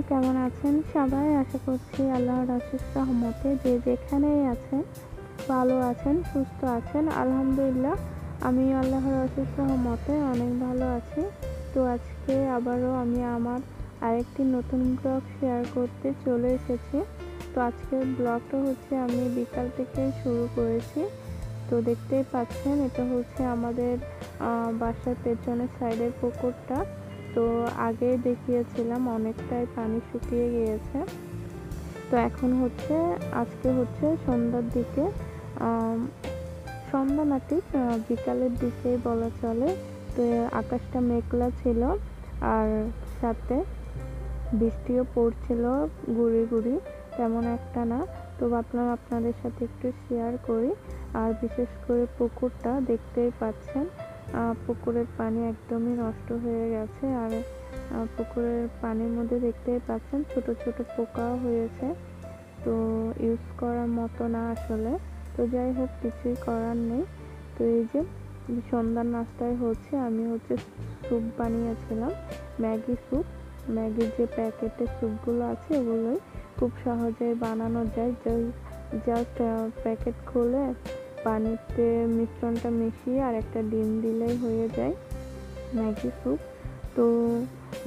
কেমন আছেন সবাই? আশা করছি আল্লাহর অশেষ রহমতে যে যেখানেই আছেন ভালো আছেন, সুস্থ আছেন। আলহামদুলিল্লাহ আমিও আল্লাহর অশেষ রহমতে অনেক ভালো আছি। তো আজকে আবারও আমি আমার আরেকটি নতুন ব্লগ শেয়ার করতে চলে এসেছি। তো আজকের ব্লগটা হচ্ছে আমি বিকাল থেকে শুরু করেছি। তো দেখতেই পাচ্ছেন এটা হচ্ছে আমাদের বাসার পেছনের সাইডের পুকুরটা। তো আগে দেখিয়েছিলাম অনেকটাই পানি শুকিয়ে গিয়েছে। তো এখন হচ্ছে আজকে হচ্ছে সন্ধ্যার দিকে, সন্ধ্যা না ঠিক বিকালের দিকেই বলা চলে। তো আকাশটা মেঘলা ছিল আর সাথে বৃষ্টিও পড়ছিল গুড়ি গুড়ি, তেমন একটা না। তো ভাবলাম আপনাদের সাথে একটু শেয়ার করি। আর বিশেষ করে পুকুরটা দেখতেই পাচ্ছেন, পুকুরের পানি একদমই নষ্ট হয়ে গেছে। আর পুকুরের পানির মধ্যে দেখতেই পাচ্ছেন ছোট ছোট পোকাও হয়েছে। তো ইউজ করার মতো না আসলে। তো যাই হোক, কিছুই করার নেই। তো এই যে সন্ধ্যার নাস্তায় হচ্ছে আমি স্যুপ বানিয়েছিলাম, ম্যাগি স্যুপ। ম্যাগির যে প্যাকেটের স্যুপগুলো আছে ওগুলোই খুব সহজেই বানানো যায়। জাস্ট প্যাকেট খুলে পানিতে মিশ্রণটা মিশিয়ে আর একটা ডিম দিলেই হয়ে যায় ম্যাগি স্যুপ। তো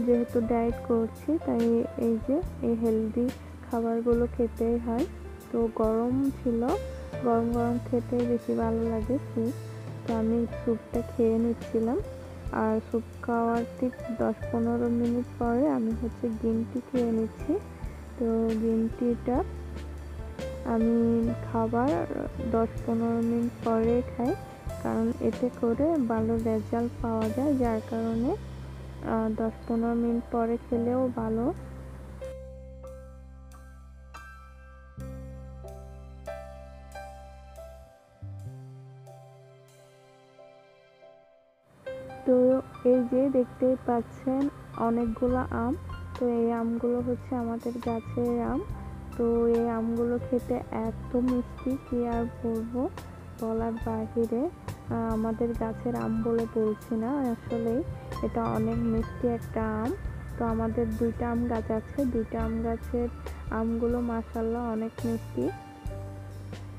যেহেতু ডায়েট করছি তাই এই যে এই হেলদি খাবারগুলো খেতেই হয়। তো গরম ছিল, গরম গরম খেতে বেশি ভালো লাগে স্যুপ। তো আমি স্যুপটা খেয়ে নিচ্ছিলাম। আর স্যুপ খাওয়ার ঠিক 10-15 মিনিট পরে আমি গ্রিন টি খেয়ে নিচ্ছি। তো গ্রিন টিটা আমি খাবার 10-15 মিনিট পরে খাই, কারণ এতে করে ভালো রেজাল্ট পাওয়া যায়, যার কারণে 10-15 মিনিট পরে খেলেও ভালো। তো এই যে দেখতেই পাচ্ছেন অনেকগুলো আম। তো এই আমগুলো হচ্ছে আমাদের গাছের আম। তো এই আমগুলো খেতে এত মিষ্টি, কি আর বলবো, বলার বাহিরে। আমাদের গাছের আম বলে বলছি না, আসলেই এটা অনেক মিষ্টি একটা আম। তো আমাদের 2টা আম গাছ আছে, 2টা আম গাছের আমগুলো মাশাআল্লাহ অনেক মিষ্টি।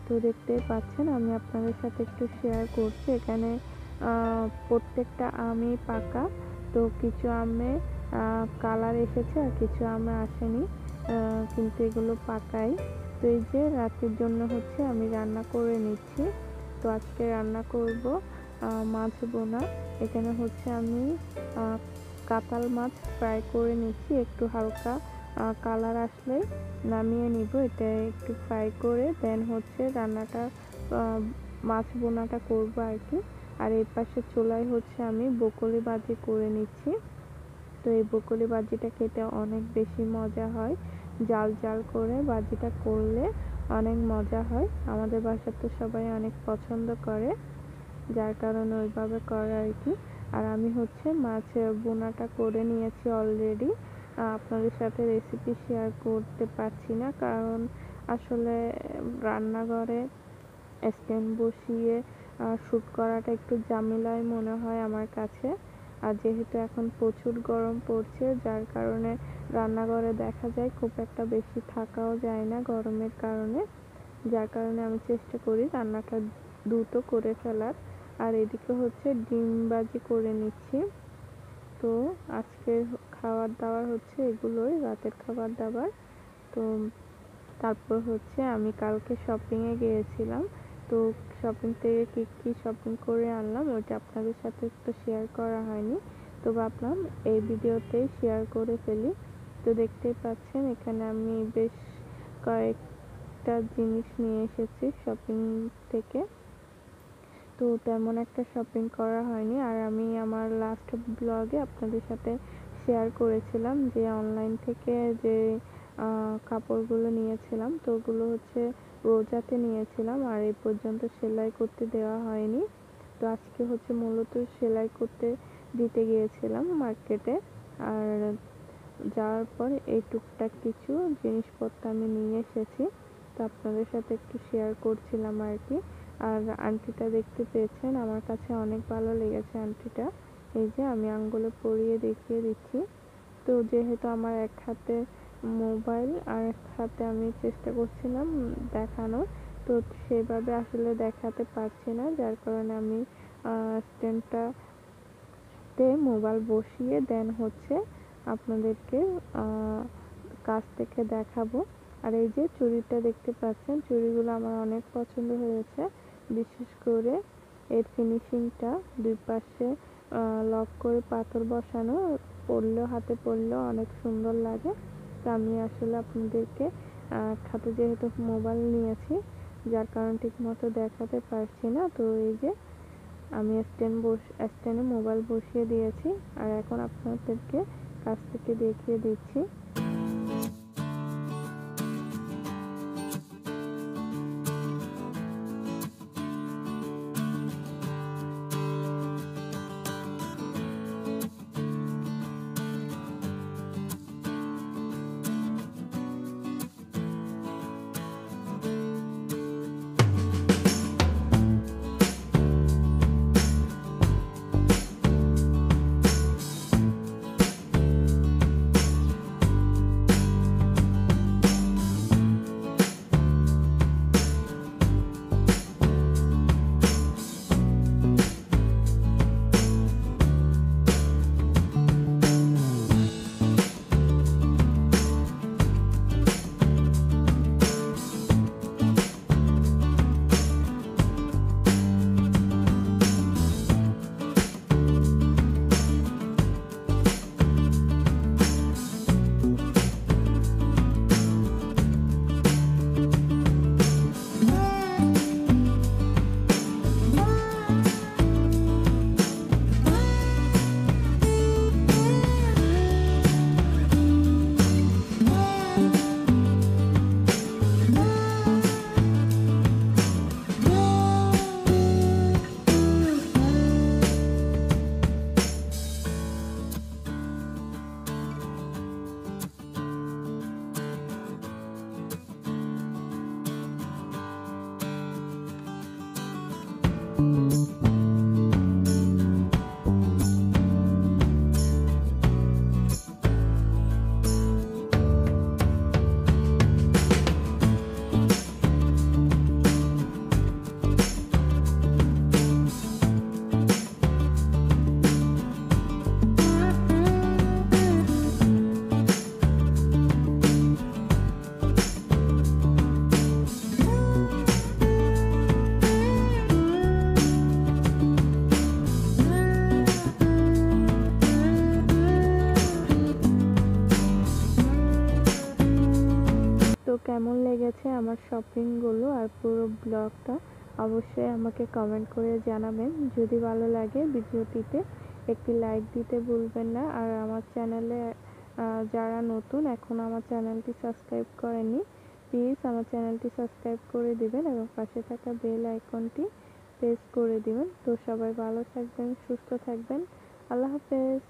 তো দেখতেই পাচ্ছেন আমি আপনাদের সাথে একটু শেয়ার করছি। এখানে প্রত্যেকটা আমই পাকা। তো কিছু আমে কালার এসেছে আর কিছু আমে আসেনি, কিন্তু এগুলো পাকাই। তো এই যে রাতের জন্য আমি রান্না করে নিচ্ছি। তো আজকে রান্না করব মাছ বোনা। এখানে আমি কাতাল মাছ ফ্রাই করে নিচ্ছি, একটু হালকা কালার আসলে নামিয়ে নিব। এটা একটু ফ্রাই করে দেন রান্নাটা, মাছ বোনাটা করবো আর কি। আর এই পাশে চুলায় আমি বকুলি ভাজি করে নিচ্ছি। তো এই বকুলি ভাজিটা খেতে অনেক বেশি মজা হয়, জাল জাল করে ভাজিটা করলে অনেক মজা হয়। আমাদের বাসার তো সবাই অনেক পছন্দ করে, যার কারণে ওইভাবে করা আর কি। আর আমি মাছ বোনাটা করে নিয়েছি অলরেডি। আপনাদের সাথে রেসিপি শেয়ার করতে পারছি না, কারণ আসলে রান্নাঘরে স্ট্যান্ড বসিয়ে শ্যুট করাটা একটু ঝামেলাই মনে হয় আমার কাছে। আর যেহেতু এখন প্রচুর গরম পড়ছে, যার কারণে রান্নাঘরে দেখা যায় খুব একটা বেশি থাকাও যায় না গরমের কারণে। যার কারণে আমি চেষ্টা করি রান্নাটা দ্রুত করে ফেলার। আর এদিকে ডিম ভাজি করে নিচ্ছি। তো আজকের খাবার দাবার এগুলোই, রাতের খাবার দাবার। তো তারপর আমি কালকে শপিংয়ে গিয়েছিলাম। তো শপিং থেকে কী কী শপিং করে আনলাম ওইটা আপনাদের সাথে একটু শেয়ার করা হয়নি, তো ভাবলাম এই ভিডিওতেই শেয়ার করে ফেলি। তো দেখতেই পাচ্ছেন এখানে আমি বেশ কয়েকটা জিনিস নিয়ে এসেছি শপিং থেকে। তো তেমন একটা শপিং করা হয়নি। আর আমি আমার লাস্ট ব্লগে আপনাদের সাথে শেয়ার করেছিলাম যে অনলাইন থেকে যে কাপড়গুলো নিয়েছিলাম, তো ওগুলো রোজাতে নিয়েছিলাম আর এই পর্যন্ত সেলাই করতে দেওয়া হয়নি। তো আজকে মূলত সেলাই করতে দিতে গিয়েছিলাম মার্কেটে। আর যাওয়ার পর এই টুকটাক কিছু জিনিসপত্র আমি নিয়ে এসেছি, তো আপনাদের সাথে একটু শেয়ার করছিলাম আর কি। আর আংটিটা দেখতে পেয়েছেন, আমার কাছে অনেক ভালো লেগেছে আংটিটা। এই যে আমি আঙ্গুলে পরিয়ে দেখিয়ে দিচ্ছি। তো যেহেতু আমার এক হাতে মোবাইল আর এক হাতে আমি চেষ্টা করছিলাম দেখানোর, তো সেভাবে আসলে দেখাতে পারছি না, যার কারণে আমি স্ট্যান্ডটাতে মোবাইল বসিয়ে দেন হচ্ছে আপনাদেরকে কাছ থেকে দেখাবো। আর এই যে চুড়িটা দেখতে পাচ্ছেন, চুড়িগুলো আমার অনেক পছন্দ হয়েছে, বিশেষ করে এর ফিনিশিংটা, দুই পাশে লক করে পাথর বসানো, পরলেও হাতে পরলেও অনেক সুন্দর লাগে। তো আমি আসলে আপনাদেরকে হাতে যেহেতু মোবাইল নিয়েছি, যার কারণে ঠিক মতো দেখাতে পারছি না। তো এই যে আমি স্ট্যান্ডে মোবাইল বসিয়ে দিয়েছি, আর এখন আপনাদেরকে কাছ থেকে দেখিয়ে দিচ্ছি। তো কেমন লেগেছে আমার শপিংগুলো আর পুরো ব্লগটা, অবশ্যই আমাকে কমেন্ট করে জানাবেন। যদি ভালো লাগে ভিডিওটিতে একটি লাইক দিতে ভুলবেন না। আর আমার চ্যানেলে যারা নতুন এখনও আমার চ্যানেলটি সাবস্ক্রাইব করেননি, প্লিজ আমার চ্যানেলটি সাবস্ক্রাইব করে দিবেন এবং পাশে থাকা বেল আইকনটি প্রেস করে দিবেন। তো সবাই ভালো থাকবেন, সুস্থ থাকবেন। আল্লাহ হাফেজ।